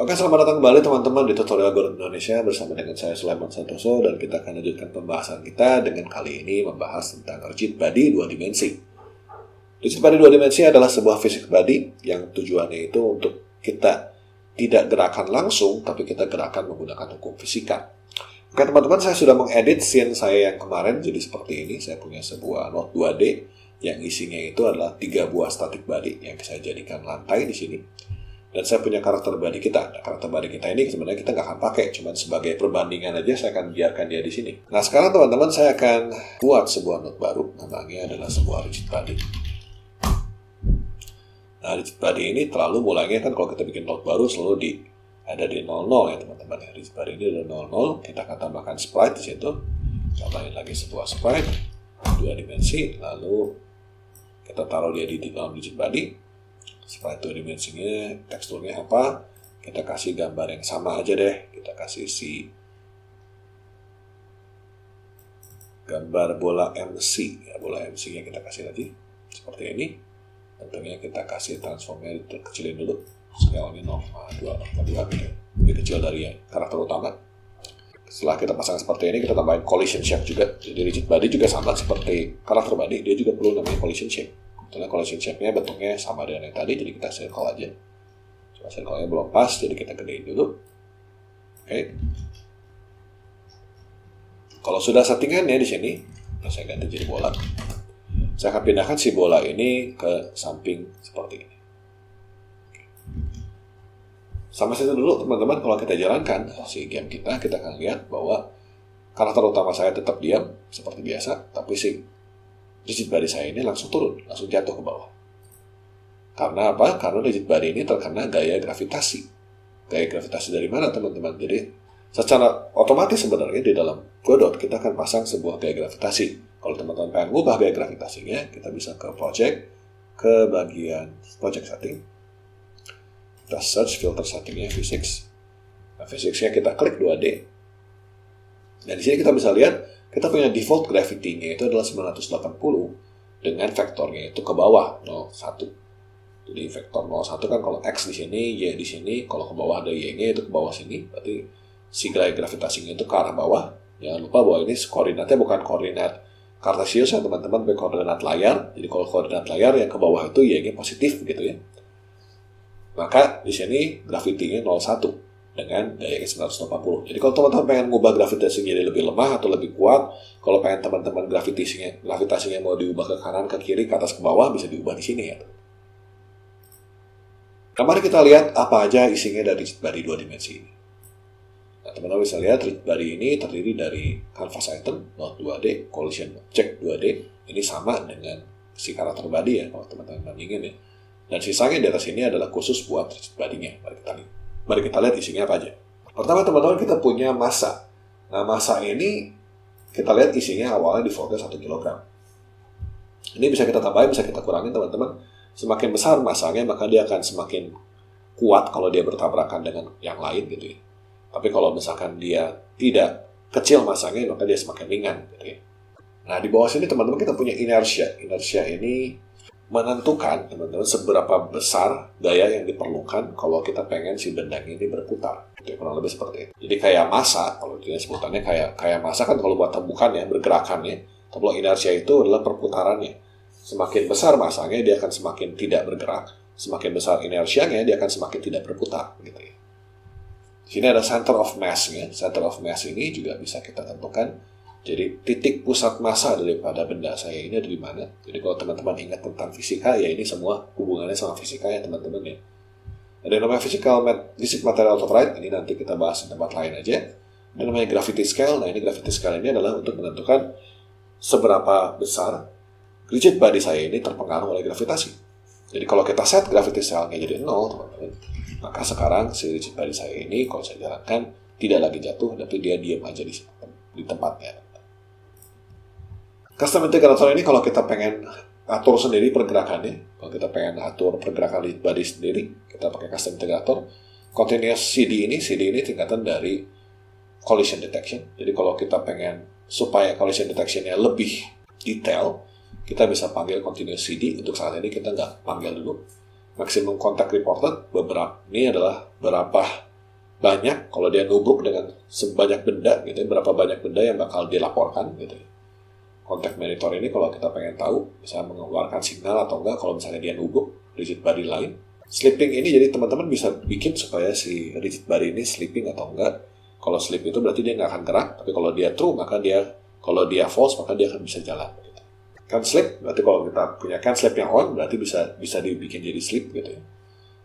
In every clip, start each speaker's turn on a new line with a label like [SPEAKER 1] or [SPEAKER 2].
[SPEAKER 1] Oke, selamat datang kembali teman-teman di tutorial Algoritma Indonesia bersama dengan saya Sulaiman Santoso, dan kita akan lanjutkan pembahasan kita dengan kali ini membahas tentang rigid body 2 dimensi. Rigid body 2 dimensi adalah sebuah fisik body yang tujuannya itu untuk kita tidak gerakan langsung, tapi kita gerakan menggunakan hukum fisika. Oke teman-teman, saya sudah mengedit scene saya yang kemarin jadi seperti ini. Saya punya sebuah node 2D yang isinya itu adalah 3 buah static body yang saya jadikan lantai di sini. Dan saya punya karakter body kita. Nah, karakter body kita ini sebenarnya kita nggak akan pakai, cuman sebagai perbandingan aja saya akan biarkan dia di sini. Nah, sekarang teman-teman saya akan buat sebuah node baru, namanya adalah sebuah rigid body. Nah, rigid body ini terlalu mulainya kan kalau kita bikin node baru selalu ada di 00 ya teman-teman. Rigid body ini adalah 00, kita akan tambahkan sprite di situ. Tambahin lagi sebuah sprite 2 dimensi, lalu kita taruh dia di dalam rigid body. Sprite 2 dimensinya, teksturnya apa, kita kasih gambar yang sama aja deh. Kita kasih si gambar bola MC ya, bola MC nya kita kasih lagi seperti ini. Tentunya kita kasih transformnya kecilin dulu, scale-nya 0,2 gitu, lebih kecil dari karakter utama. Setelah kita pasang seperti ini, kita tambahin collision shape juga. Jadi rigid body juga sama seperti karakter body, dia juga perlu namanya collision shape. Kebetulan collision shape-nya bentuknya sama dengan yang tadi, jadi kita circle aja. Cuma circle-nya belum pas, jadi kita gedein dulu. Oke. Kalau sudah settingannya di sini, saya ganti jadi bola. Saya akan pindahkan si bola ini ke samping seperti ini. Sampai situ dulu teman-teman. Kalau kita jalankan si game kita akan lihat bahwa karakter utama saya tetap diam seperti biasa, tapi si rigid body saya ini langsung turun, langsung jatuh ke bawah. Karena apa? Karena rigid body ini terkena gaya gravitasi. Gaya gravitasi dari mana teman-teman? Jadi secara otomatis sebenarnya di dalam Godot kita akan pasang sebuah gaya gravitasi. Kalau teman-teman pengen ubah gaya gravitasinya, kita bisa ke project, ke bagian project setting. Kita search filter settingnya physics. Nah, physicsnya kita klik 2D. Dan di sini kita bisa lihat kita punya default gravity-nya itu adalah 980 dengan vektornya itu ke bawah 01. Jadi vektor 01 kan kalau X di sini, Y di sini, kalau ke bawah ada Y-nya itu ke bawah sini, berarti si gaya gravitasinya itu ke arah bawah. Jangan lupa bahwa ini koordinatnya bukan koordinat Cartesius ya teman-teman, tapi koordinat layar. Jadi kalau koordinat layar yang ke bawah itu Y-nya positif gitu ya. Maka di sini gravity-nya 01. Dengan daya 980. Jadi kalau teman-teman pengen ngubah gravitasinya jadi lebih lemah atau lebih kuat, kalau pengen teman-teman gravitasinya mau diubah ke kanan, ke kiri, ke atas, ke bawah, bisa diubah di sini ya. Nah, mari kita lihat apa aja isinya dari rigid body 2 dimensi ini. Nah, teman-teman bisa lihat rigid body ini terdiri dari canvas item, node 2D, collision object 2D. Ini sama dengan si karakter body ya, kalau teman-teman ingin ya. Dan sisanya di atas ini adalah khusus buat rigid body-nya. Mari kita lihat isinya apa aja. Pertama teman-teman kita punya massa. Nah massa ini kita lihat isinya awalnya defaultnya 1 kg. Ini bisa kita tambahin, bisa kita kurangin teman-teman. Semakin besar massanya maka dia akan semakin kuat kalau dia bertabrakan dengan yang lain gitu ya. Tapi kalau misalkan dia tidak kecil massanya maka dia semakin ringan gitu ya. Nah di bawah sini teman-teman kita punya inertia. Inertia ini menentukan teman-teman seberapa besar daya yang diperlukan kalau kita pengen si benda ini berputar. Itu kurang lebih seperti itu. Jadi kayak massa, kalau itu sebutannya kayak massa kan kalau buat tembukannya, bergerakannya. Kalau inersia itu adalah perputarannya. Semakin besar massanya dia akan semakin tidak bergerak, semakin besar inersianya dia akan semakin tidak berputar gitu ya. Di sini ada center of mass-nya. Center of mass ini juga bisa kita tentukan. Jadi titik pusat massa daripada benda saya ini ada di mana. Jadi kalau teman-teman ingat tentang fisika, ya ini semua hubungannya sama fisika ya teman-teman ya. Ada yang namanya physics material authority, ini nanti kita bahas di tempat lain aja. Ada namanya gravity scale. Nah ini gravity scale ini adalah untuk menentukan seberapa besar rigid body saya ini terpengaruh oleh gravitasi. Jadi kalau kita set gravity scale-nya jadi 0 teman-teman, maka sekarang si rigid body saya ini kalau saya jalankan tidak lagi jatuh, tapi dia diam aja di tempatnya. Custom integrator ini kalau kita pengen atur sendiri pergerakannya, kalau kita pengen atur pergerakan rigid body sendiri, kita pakai custom integrator. Continuous CD ini tingkatan dari collision detection. Jadi kalau kita pengen supaya collision detection-nya lebih detail, kita bisa panggil continuous CD. Untuk saat ini kita nggak panggil dulu. Maximum contact reported, ini adalah berapa banyak, kalau dia nubruk dengan sebanyak benda gitu ya, berapa banyak benda yang bakal dilaporkan gitu ya. Contact monitor ini kalau kita pengen tahu bisa mengeluarkan signal atau enggak kalau misalnya dia nubruk rigid body lain. Sleeping ini jadi teman-teman bisa bikin supaya si rigid body ini sleeping atau enggak. Kalau sleep itu berarti dia nggak akan gerak, tapi kalau dia true maka kalau dia false maka dia akan bisa jalan. Gitu. Can sleep berarti kalau kita punya can sleep yang on berarti bisa dibikin jadi sleep gitu ya.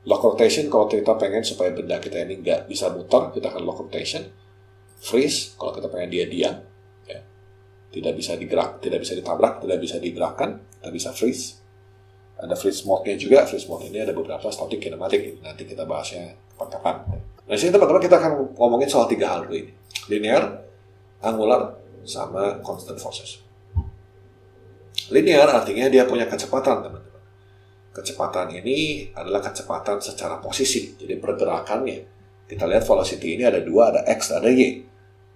[SPEAKER 1] Lock rotation kalau kita pengen supaya benda kita ini nggak bisa muter, kita akan lock rotation. Freeze kalau kita pengen dia diam, ya. Tidak bisa digerak, tidak bisa ditabrak, tidak bisa digerakkan, kita bisa freeze. Ada freeze mode-nya juga. Freeze mode ini ada beberapa static kinematic. Nanti kita bahasnya kapan-kapan. Nah, di sini teman-teman kita akan ngomongin soal 3 hal dulu ini. Linear, angular, sama constant forces. Linear artinya dia punya kecepatan, teman-teman. Kecepatan ini adalah kecepatan secara posisi. Jadi pergerakannya. Kita lihat velocity ini ada 2, ada X, ada Y.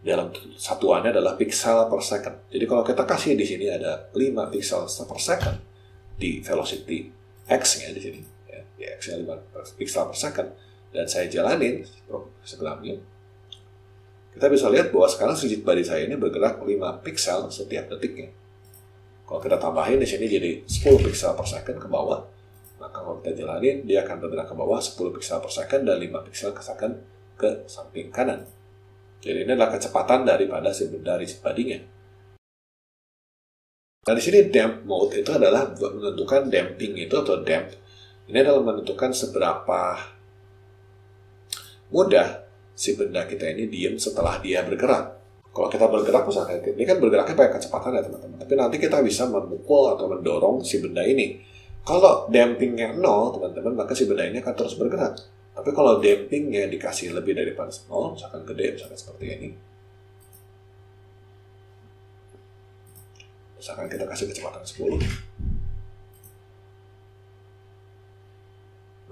[SPEAKER 1] Dalam satuannya adalah pixel per second. Jadi kalau kita kasih di sini ada 5 pixel per second di velocity X-nya di sini. Ya, di X-nya 5 pixel per second. Dan saya jalanin sebelumnya. Kita bisa lihat bahwa sekarang rigid body saya ini bergerak 5 pixel setiap detiknya. Kalau kita tambahin di sini jadi 10 pixel per second ke bawah. Maka kalau kita jalanin, dia akan bergerak ke bawah 10 pixel per second dan 5 pixel per second ke samping kanan. Jadi ini adalah kecepatan daripada si benda rigid body-nya. Nah di sini damp mode itu adalah menentukan damping itu atau damp. Ini adalah menentukan seberapa mudah si benda kita ini diem setelah dia bergerak. Kalau kita bergerak misalnya, ini kan bergeraknya pakai kecepatan ya teman-teman. Tapi nanti kita bisa memukul atau mendorong si benda ini. Kalau dampingnya 0, teman-teman, maka si benda ini akan terus bergerak. Tapi kalau dampingnya dikasih lebih daripada 0, misalkan gede, misalkan seperti ini. Misalkan kita kasih kecepatan 10.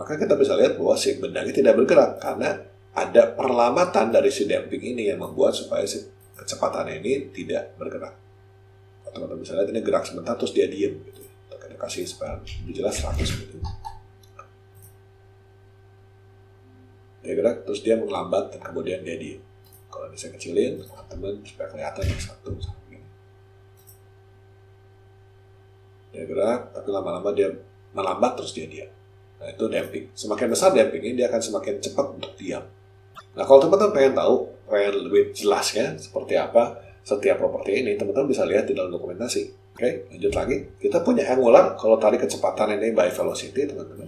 [SPEAKER 1] Maka kita bisa lihat bahwa si benda ini tidak bergerak. Karena ada perlambatan dari si damping ini yang membuat supaya si kecepatan ini tidak bergerak. Teman-teman bisa lihat ini gerak sebentar terus dia diem gitu. Kita kasih supaya lebih jelas 100 gitu. Dia gerak terus dia melambat dan kemudian dia diem. Kalau ini saya kecilin teman-teman supaya kelihatan yang 1 begini. Dia gerak tapi lama-lama dia melambat terus dia diam. Nah itu damping. Semakin besar dampingnya dia akan semakin cepat untuk diam. Nah kalau teman-teman pengen tahu, pengen lebih jelasnya seperti apa setiap properti ini, teman-teman bisa lihat di dalam dokumentasi. Oke, lanjut lagi. Kita punya angular, kalau tadi kecepatan ini by velocity, teman-teman.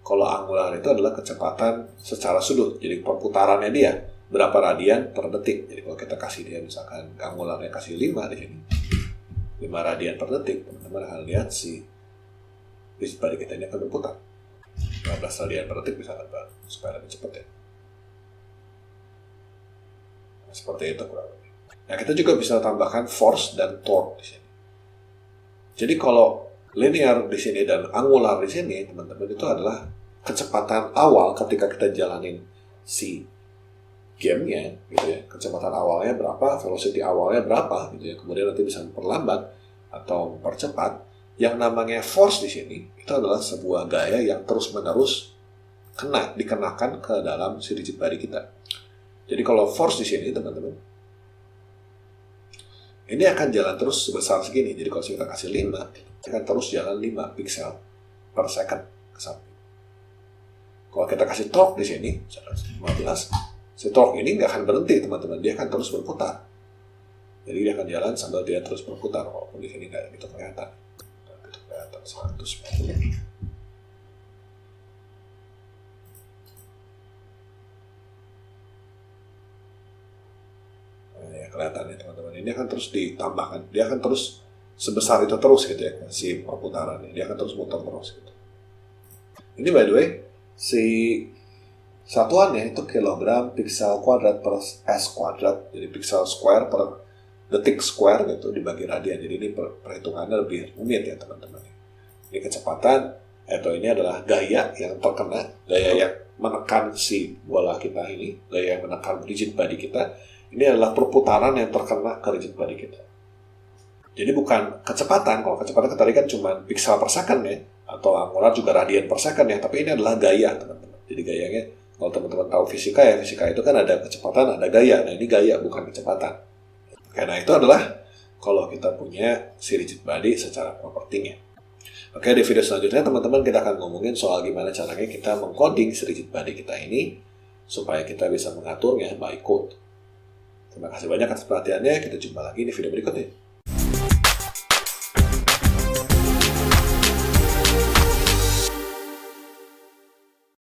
[SPEAKER 1] Kalau angular itu adalah kecepatan secara sudut, jadi perputarannya dia, berapa radian per detik. Jadi kalau kita kasih dia misalkan angularnya kasih 5 di sini, 5 radian per detik, teman-teman akan lihat si rigid body kita ini akan berputar. 15 radian per detik misalkan, supaya lebih cepat ya. Seperti itu kurang lebih. Nah kita juga bisa tambahkan force dan torque di sini. Jadi kalau linear di sini dan angular di sini, teman-teman itu adalah kecepatan awal ketika kita jalanin si gamenya, gitu ya. Kecepatan awalnya berapa, velocity awalnya berapa, gitu ya. Kemudian nanti bisa memperlambat atau mempercepat. Yang namanya force di sini itu adalah sebuah gaya yang terus-menerus dikenakan ke dalam si rigid body kita. Jadi kalau force di sini, teman-teman, ini akan jalan terus sebesar segini. Jadi kalau kita kasih 5, akan terus jalan 5 pixel per second ke samping. Kalau kita kasih torque di sini, 15, si torque ini nggak akan berhenti, teman-teman. Dia akan terus berputar. Jadi dia akan jalan sambil dia terus berputar. Walaupun di sini nggak gitu kelihatan. Itu kelihatan 190. Kelihatannya teman-teman, ini akan terus ditambahkan, dia akan terus sebesar itu terus gitu ya, si perputarannya, dia akan terus muter terus gitu. Ini by the way, si satuannya itu kilogram pixel kuadrat per s kuadrat, jadi pixel square per detik square gitu dibagi radian, jadi ini perhitungannya lebih rumit ya teman-teman. Ini kecepatan, atau ini adalah gaya yang terkena, gaya yang menekan si bola kita ini, gaya yang menekan rigid body kita. Ini adalah perputaran yang terkena ke rigid body kita. Jadi bukan kecepatan. Kalau kecepatan tadi kan cuma pixel per second ya, atau angular juga radian per second ya. Tapi ini adalah gaya, teman-teman. Jadi gayanya Kalau teman-teman tahu fisika ya, fisika itu kan ada kecepatan, ada gaya. Nah ini gaya bukan kecepatan. Karena itu adalah kalau kita punya si rigid body secara propertinya. Oke, di video selanjutnya teman-teman kita akan ngomongin soal gimana caranya kita mengcoding si rigid body kita ini supaya kita bisa mengaturnya by code. Terima kasih banyak atas perhatiannya. Kita jumpa lagi di video berikutnya.